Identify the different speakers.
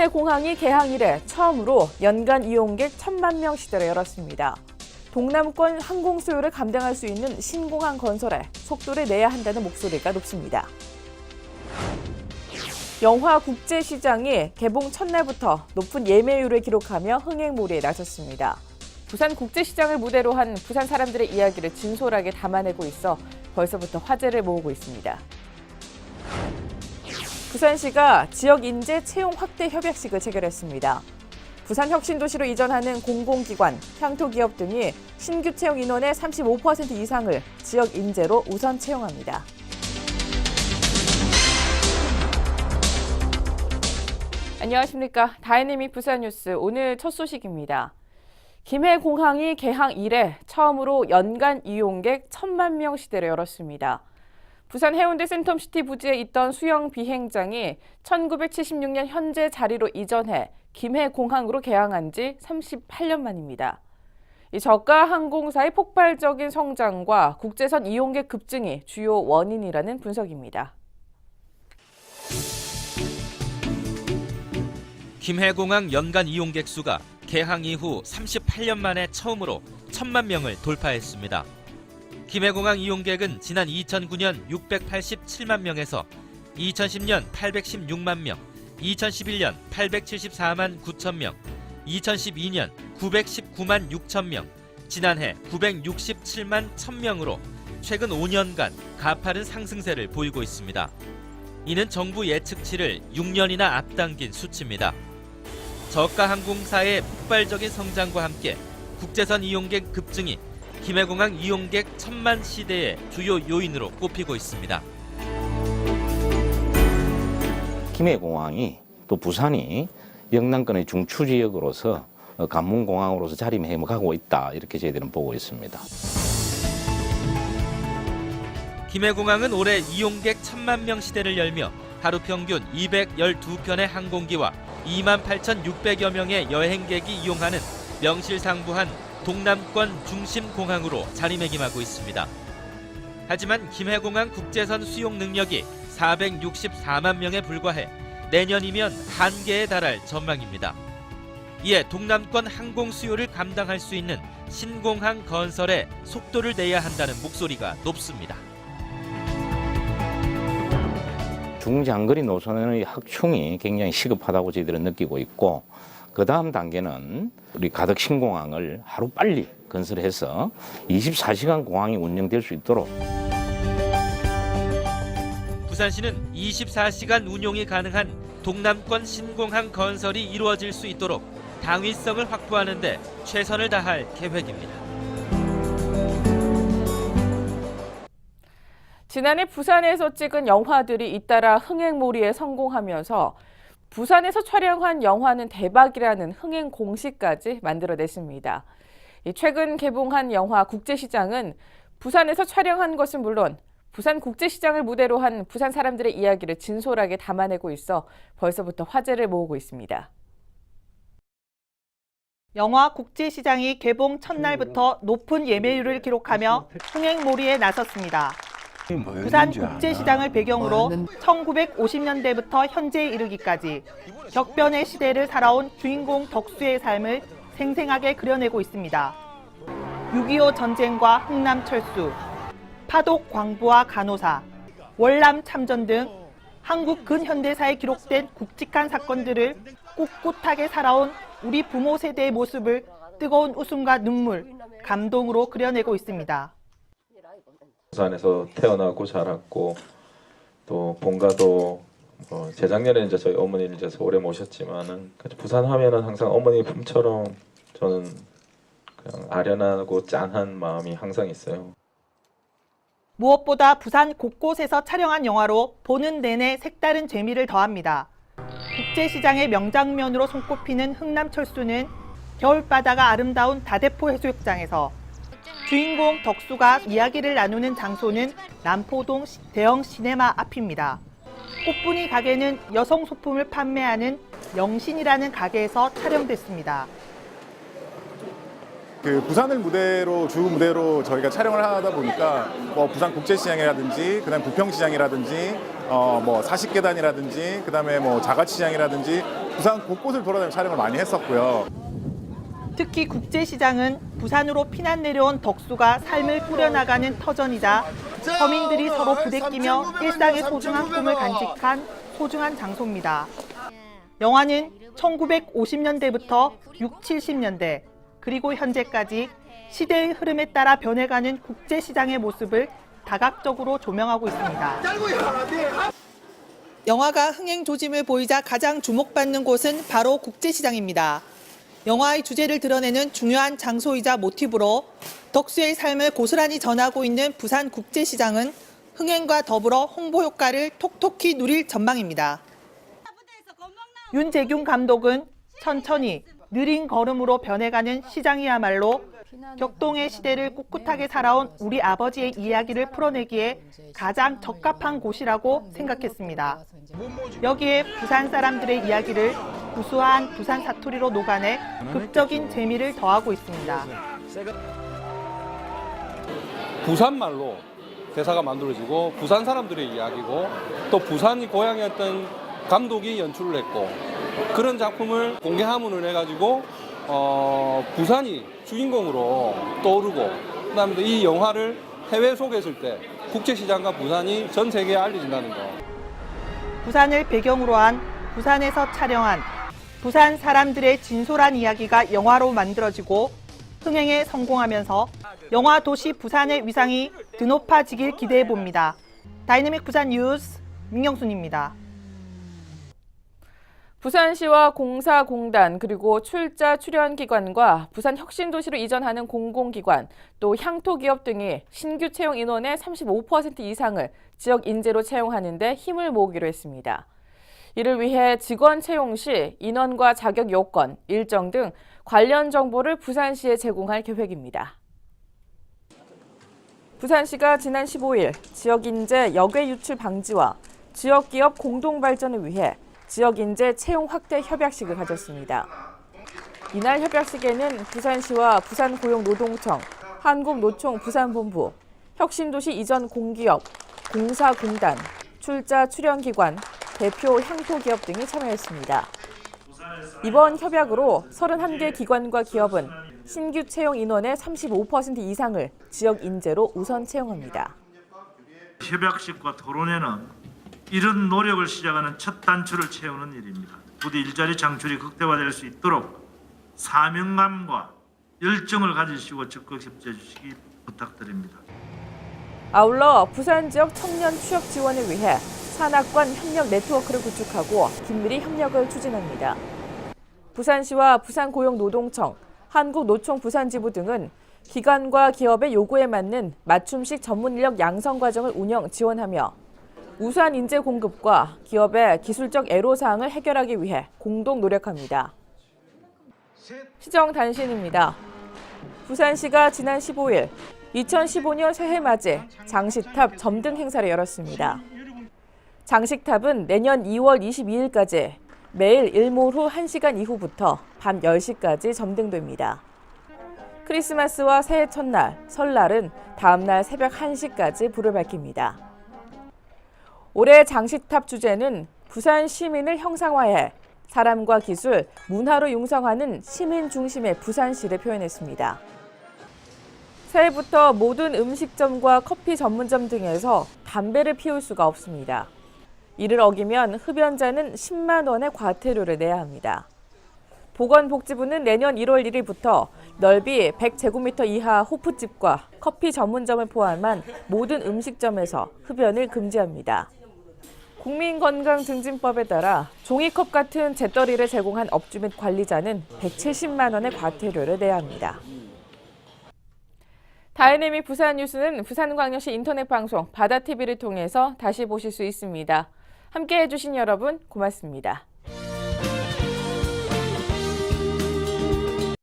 Speaker 1: 김해공항이 개항 이래 처음으로 연간 이용객 1,000만 명 시대를 열었습니다. 동남권 항공 수요를 감당할 수 있는 신공항 건설에 속도를 내야 한다는 목소리가 높습니다. 영화 국제시장이 개봉 첫날부터 높은 예매율을 기록하며 흥행몰이에 나섰습니다. 부산 국제시장을 무대로 한 부산 사람들의 이야기를 진솔하게 담아내고 있어 벌써부터 화제를 모으고 있습니다. 부산시가 지역 인재 채용 확대 협약식을 체결했습니다. 부산 혁신도시로 이전하는 공공기관, 향토기업 등이 신규 채용 인원의 35% 이상을 지역 인재로 우선 채용합니다. 안녕하십니까. 다이내믹 부산뉴스 오늘 첫 소식입니다. 김해공항이 개항 이래 처음으로 연간 이용객 1,000만 명 시대를 열었습니다. 부산 해운대 센텀시티 부지에 있던 수영 비행장이 1976년 현재 자리로 이전해 김해공항으로 개항한 지 38년 만입니다. 이 저가 항공사의 폭발적인 성장과 국제선 이용객 급증이 주요 원인이라는 분석입니다.
Speaker 2: 김해공항 연간 이용객 수가 개항 이후 38년 만에 처음으로 1,000만 명을 돌파했습니다. 김해공항 이용객은 지난 2009년 687만 명에서 2010년 816만 명, 2011년 874만 9천 명, 2012년 919만 6천 명, 지난해 967만 1,000명으로 최근 5년간 가파른 상승세를 보이고 있습니다. 이는 정부 예측치를 6년이나 앞당긴 수치입니다. 저가 항공사의 폭발적인 성장과 함께 국제선 이용객 급증이 김해공항 이용객 1,000만 시대의 주요 요인으로 꼽히고 있습니다.
Speaker 3: 김해공항이 또 부산이 영남권의 중추 지역으로서 관문공항으로서 자리매김하고 있다 이렇게 저희들은 보고 있습니다.
Speaker 2: 김해공항은 올해 이용객 1,000만 명 시대를 열며 하루 평균 212편의 항공기와 28,600여 명의 여행객이 이용하는 명실상부한 동남권 중심 공항으로 자리매김하고 있습니다. 하지만 김해공항 국제선 수용 능력이 464만 명에 불과해 내년이면 한계에 달할 전망입니다. 이에 동남권 항공 수요를 감당할 수 있는 신공항 건설에 속도를 내야 한다는 목소리가 높습니다.
Speaker 3: 중장거리 노선의 확충이 굉장히 시급하다고 저희들은 느끼고 있고 그 다음 단계는 우리 가덕 신공항을 하루 빨리 건설해서 24시간 공항이 운영될 수 있도록
Speaker 2: 부산시는 24시간 운용이 가능한 동남권 신공항 건설이 이루어질 수 있도록 당위성을 확보하는 데 최선을 다할 계획입니다.
Speaker 1: 지난해 부산에서 찍은 영화들이 잇따라 흥행몰이에 성공하면서 부산에서 촬영한 영화는 대박이라는 흥행 공식까지 만들어냈습니다. 최근 개봉한 영화 국제시장은 부산에서 촬영한 것은 물론 부산 국제시장을 무대로 한 부산 사람들의 이야기를 진솔하게 담아내고 있어 벌써부터 화제를 모으고 있습니다.
Speaker 4: 영화 국제시장이 개봉 첫날부터 높은 예매율을 기록하며 흥행몰이에 나섰습니다. 부산 국제시장을 배경으로 1950년대부터 현재에 이르기까지 격변의 시대를 살아온 주인공 덕수의 삶을 생생하게 그려내고 있습니다. 6.25 전쟁과 흥남철수, 파독 광부와 간호사, 월남 참전 등 한국 근현대사에 기록된 굵직한 사건들을 꿋꿋하게 살아온 우리 부모 세대의 모습을 뜨거운 웃음과 눈물, 감동으로 그려내고 있습니다.
Speaker 5: 부산에서 태어나고 자랐고 또 본가도 재작년에 이제 저희 어머니를 이제 서울에 모셨지만은 부산 하면은 항상 어머니 품처럼 저는 그냥 아련하고 짠한 마음이 항상 있어요.
Speaker 4: 무엇보다 부산 곳곳에서 촬영한 영화로 보는 내내 색다른 재미를 더합니다. 국제시장의 명장면으로 손꼽히는 흥남철수는 겨울바다가 아름다운 다대포 해수욕장에서 주인공 덕수가 이야기를 나누는 장소는 남포동 대형 시네마 앞입니다. 꽃분이 가게는 여성 소품을 판매하는 영신이라는 가게에서 촬영됐습니다.
Speaker 6: 부산을 무대로 주 무대로 저희가 촬영을 하다 보니까 부산 국제시장이라든지 그다음 부평시장이라든지 40계단이라든지 그다음에 자가시장이라든지 부산 곳곳을 돌아다니며 촬영을 많이 했었고요.
Speaker 4: 특히 국제시장은 부산으로 피난 내려온 덕수가 삶을 꾸려나가는 터전이자 서민들이 서로 부대끼며 일상의 소중한 꿈을 간직한 소중한 장소입니다. 영화는 1950년대부터 6, 70년대 그리고 현재까지 시대의 흐름에 따라 변해가는 국제시장의 모습을 다각적으로 조명하고 있습니다. 영화가 흥행 조짐을 보이자 가장 주목받는 곳은 바로 국제시장입니다. 영화의 주제를 드러내는 중요한 장소이자 모티브로 덕수의 삶을 고스란히 전하고 있는 부산 국제시장은 흥행과 더불어 홍보 효과를 톡톡히 누릴 전망입니다. 윤재균 감독은 천천히 느린 걸음으로 변해가는 시장이야말로 격동의 시대를 꿋꿋하게 살아온 우리 아버지의 이야기를 풀어내기에 가장 적합한 곳이라고 생각했습니다. 여기에 부산 사람들의 이야기를 구수한 부산 사투리로 녹아내 극적인 재미를 더하고 있습니다.
Speaker 7: 부산말로 대사가 만들어지고 부산 사람들의 이야기고 또 부산이 고향이었던 감독이 연출을 했고 그런 작품을 공개하문을 해가지고 부산이 주인공으로 떠오르고 그다음에 이 영화를 해외 소개했을 때 국제시장과 부산이 전 세계에 알려진다는 거.
Speaker 4: 부산을 배경으로 한 부산에서 촬영한 부산 사람들의 진솔한 이야기가 영화로 만들어지고 흥행에 성공하면서 영화 도시 부산의 위상이 드높아지길 기대해 봅니다. 다이내믹 부산 뉴스 민경순입니다.
Speaker 1: 부산시와 공사공단 그리고 출자 출연기관과 부산 혁신도시로 이전하는 공공기관 또 향토기업 등이 신규 채용 인원의 35% 이상을 지역 인재로 채용하는 데 힘을 모으기로 했습니다. 이를 위해 직원 채용 시 인원과 자격 요건, 일정 등 관련 정보를 부산시에 제공할 계획입니다. 부산시가 지난 15일 지역 인재 역외 유출 방지와 지역 기업 공동 발전을 위해 지역 인재 채용 확대 협약식을 가졌습니다. 이날 협약식에는 부산시와 부산고용노동청, 한국노총 부산본부, 혁신도시 이전 공기업, 공사공단, 출자 출연기관, 대표 향토기업 등이 참여했습니다. 이번 협약으로 31개 기관과 기업은 신규 채용 인원의 35% 이상을 지역 인재로 우선 채용합니다.
Speaker 8: 협약식과 토론회는 이런 노력을 시작하는 첫 단추를 채우는 일입니다. 부디 일자리 창출이 극대화될 수 있도록 사명감과 열정을 가지시고 적극 협조해 주시기 부탁드립니다.
Speaker 1: 아울러 부산 지역 청년 취업 지원을 위해 산악관 협력 네트워크를 구축하고 긴밀히 협력을 추진합니다. 부산시와 부산고용노동청, 한국노총 부산지부 등은 기관과 기업의 요구에 맞는 맞춤식 전문 인력 양성 과정을 운영 지원하며 우수한 인재 공급과 기업의 기술적 애로사항을 해결하기 위해 공동 노력합니다. 시정 단신입니다. 부산시가 지난 15일 2015년 새해 맞이 장식탑 점등 행사를 열었습니다. 장식탑은 내년 2월 22일까지 매일 일몰 후 1시간 이후부터 밤 10시까지 점등됩니다. 크리스마스와 새해 첫날, 설날은 다음날 새벽 1시까지 불을 밝힙니다. 올해 장식탑 주제는 부산 시민을 형상화해 사람과 기술, 문화로 융성하는 시민 중심의 부산시를 표현했습니다. 새해부터 모든 음식점과 커피 전문점 등에서 담배를 피울 수가 없습니다. 이를 어기면 흡연자는 10만 원의 과태료를 내야 합니다. 보건복지부는 내년 1월 1일부터 넓이 100제곱미터 이하 호프집과 커피 전문점을 포함한 모든 음식점에서 흡연을 금지합니다. 국민건강증진법에 따라 종이컵 같은 재떨이를 제공한 업주 및 관리자는 170만 원의 과태료를 내야 합니다. 다이내믹 부산 뉴스는 부산광역시 인터넷 방송 바다TV를 통해서 다시 보실 수 있습니다. 함께해 주신 여러분 고맙습니다.